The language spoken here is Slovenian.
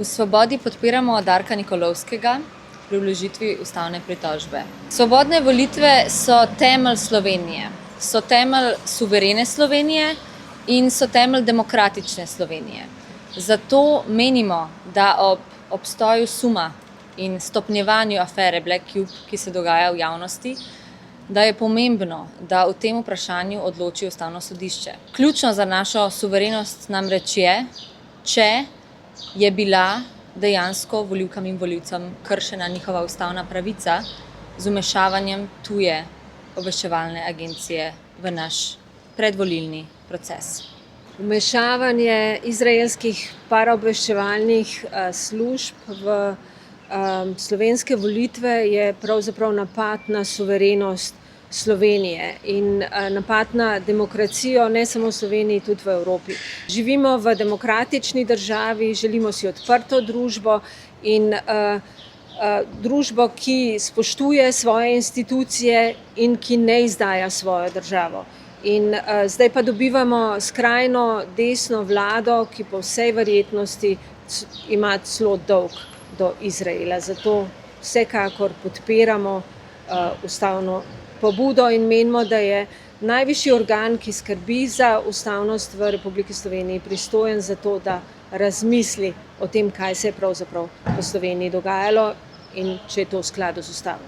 V Svobodi podpiramo Darka Nikolovskega pri vložitvi ustavne pritožbe. Svobodne volitve so temelj Slovenije, so temelj suverene Slovenije in so temelj demokratične Slovenije. Zato menimo, da ob obstoju suma in stopnjevanju afere Black Cube, ki se dogaja v javnosti, da je pomembno, da o tem vprašanju odloči Ustavno sodišče. Ključno za našo suverenost namreč je, če je bila dejansko volivkam in volivcem kršena njihova ustavna pravica z vmešavanjem tuje obveščevalne agencije v naš predvolilni proces. Vmešavanje izraelskih paraobveščevalnih služb v slovenske volitve je pravzaprav napad na suverenost Slovenije in napad na demokracijo ne samo v Sloveniji, tudi v Evropi. Živimo v demokratični državi, želimo si odprto družbo in družbo, ki spoštuje svoje institucije in ki ne izdaja svojo državo. In zdaj pa dobivamo skrajno desno vlado, ki po vsej verjetnosti ima celo dolg do Izraela. Zato vsekakor podpiramo ustavno pobudo in menimo, da je najvišji organ, ki skrbi za ustavnost v Republiki Sloveniji, pristojen za to, da razmisli o tem, kaj se je pravzaprav v Sloveniji dogajalo in če je to v skladu z ustavo.